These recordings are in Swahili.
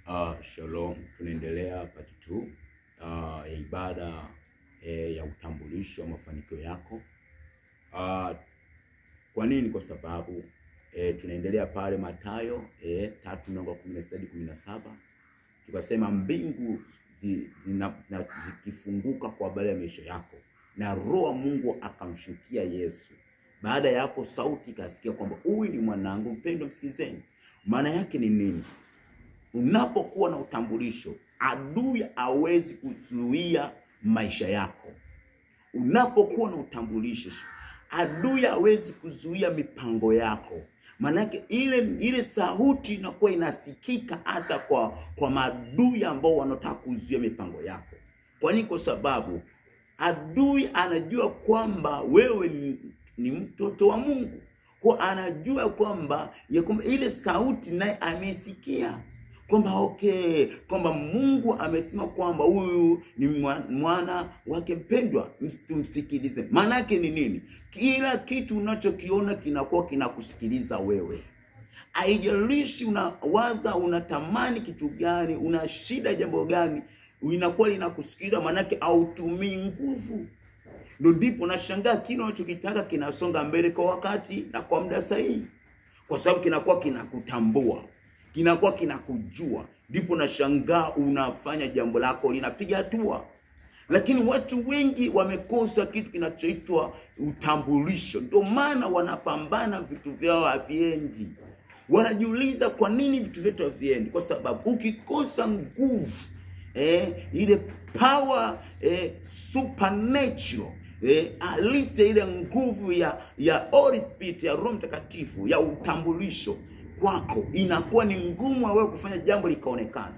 Shalom, tunaendelea part 2 ya ibada ya utambulisho wa mafanikio yako. Kwa nini? Kwa sababu tunaendelea pale Mathayo 3:16-17. Tukasema mbingu zikifunguka kwa habari ya maisha yako na Roho wa Mungu akamshukia Yesu. Baada ya hapo sauti ikasikia kwamba huyu ni mwanangu mpendwa, msikizeni. Maana yake ni nini? Unapokuwa na utambulisho, adui hawezi kuzuia maisha yako. Unapokuwa na utambulisho, adui hawezi kuzuia mipango yako. Manake ile sauti inakuwa inasikika hata kwa maadui ambao wanataka kuzuia mipango yako. Kwa nini? Kwa sababu adui anajua kwamba wewe ni mtoto wa Mungu. Kwa anajua kwamba ile sauti naye amesikia kwamba kwamba Mungu amesema kwamba huyu ni mwana wake mpendwa, msikilize. Maana yake ni nini? Kila kitu unachokiona kinakuwa kinakusikiliza wewe. Haijalishi unawaza, unatamani kitu gani, una shida jambo gani, inakuwa linakusikiliza. Maana yake hautumii nguvu. Ndipo nashangaa kile unachokitaka kinasonga mbele kwa wakati na kwa muda sahihi, kwa sababu kinakuwa kinakutambua, kinakuwa kinakujua. Ndipo nashangaa unafanya jambo lako linapiga hatua. Lakini watu wengi wamekosa kitu kinachoitwa utambulisho. Ndio maana wanapambana, vitu vyao haviendi. Wanajiuliza kwa nini vitu vyetu haviendi? Kwa sababu ukikosa nguvu, ile power supernatural, alise ile nguvu ya Holy Spirit, ya Roho Mtakatifu, ya utambulisho kwako, inakuwa ni ngumu wewe kufanya jambo likaonekana.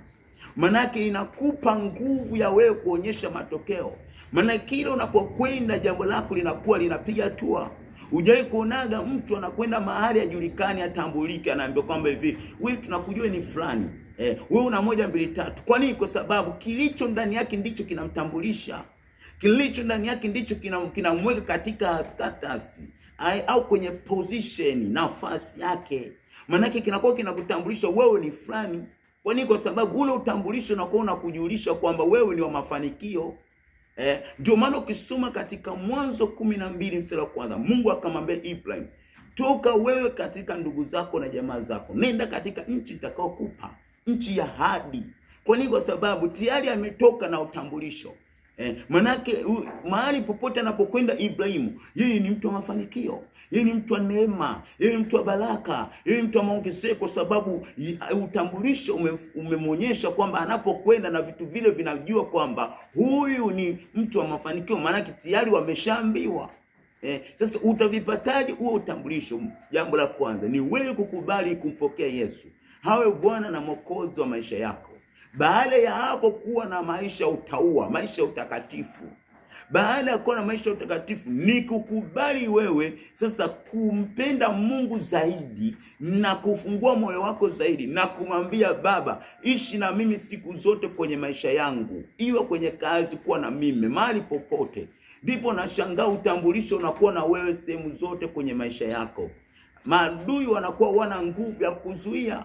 Manake inakupa nguvu ya wewe kuonyesha matokeo. Maana kile unapokwenda jambo lako linakuwa linapiga hatua. Hujai kuonaga mtu anakwenda mahali ajulikani, atambulike, anaambia kwamba hivi, wewe tunakujua ni fulani. Wewe una 1 2 3. Kwa nini? Kwa sababu kilicho ndani yake ndicho kinamtambulisha. Kilicho ndani yake ndicho kinamweka katika status au kwenye position, nafasi yake. Manake kinakuwa kinakutambulisha wewe ni fulani. Kwa nini? Kwa sababu ule utambulisho unakuwa unakujulisha kwamba wewe ni wa mafanikio. Ndio maana ukisoma katika Mwanzo 12 mstari wa 1, Mungu akamwambia Ibrahim, toka wewe katika ndugu zako na jamaa zako, nenda katika nchi nitakayokupa, nchi ya ahadi. Kwa nini? Kwa sababu tayari ametoka na utambulisho. Manake mahali popote anapokwenda Ibrahimu, yeye ni mtu wa mafanikio, yeye ni mtu wa neema, yeye ni mtu wa baraka, yeye ni mtu wa maongezeko, kwa sababu utambulisho umemonyesha kwamba anapokwenda na vitu vile vinajua kwamba huyu ni mtu wa mafanikio. Manake tayari wameshaambiwa. Sasa utavipataje huo utambulisho? Jambo la kwanza ni wewe kukubali kumpokea Yesu hawe Bwana na Mwokozi wa maisha yako. Baada ya hapo kuwa na maisha utaua, maisha utakatifu. Baada ya kuwa na maisha utakatifu ni kukubali wewe sasa kumpenda Mungu zaidi na kufungua moyo wako zaidi na kumwambia Baba, ishi na mimi siku zote kwenye maisha yangu. Iwe kwenye kazi, kuwa na mimi mahali popote. Ndipo nashangaa utambulisho unakuwa na wewe sehemu zote kwenye maisha yako. Maadui wanakuwa wana nguvu ya kuzuia.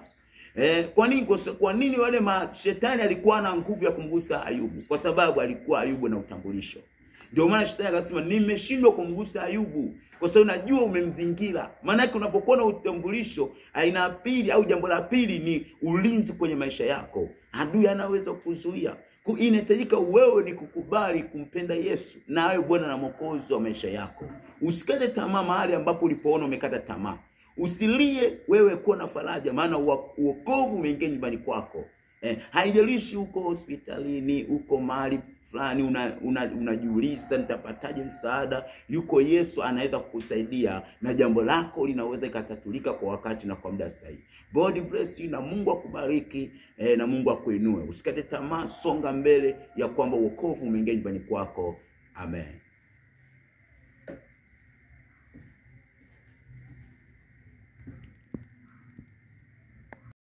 Kwa nini wale shetani alikuwa na nguvu ya kumgusa Ayubu? Kwa sababu alikuwa Ayubu na utambulisho. Ndio maana shetani akasema nimeshindwa kumgusa Ayubu, kwa sababu najua umemzingira. Maana yake unapokuwa na utambulisho, aina ya pili au jambo la pili ni ulinzi kwenye maisha yako. Adui anaweza kuzuia. Inahitajika wewe ni kukubali kumpenda Yesu na awe Bwana na Mwokozi wa maisha yako. Usikate tamaa mahali ambapo ulipoona umekata tamaa. Usilie, wewe kuwa na faraja, maana wokovu umeingia nyumbani kwako. Haijalishi uko hospitalini, uko mahali fulani unajiuliza nitapataje msaada, yuko Yesu anaweza kukusaidia na jambo lako linaweza kutatulika kwa wakati na kwa muda sahihi. God bless you na Mungu akubariki na Mungu akuinue. Usikate tamaa, songa mbele ya kwamba wokovu umeingia nyumbani kwako. Amen.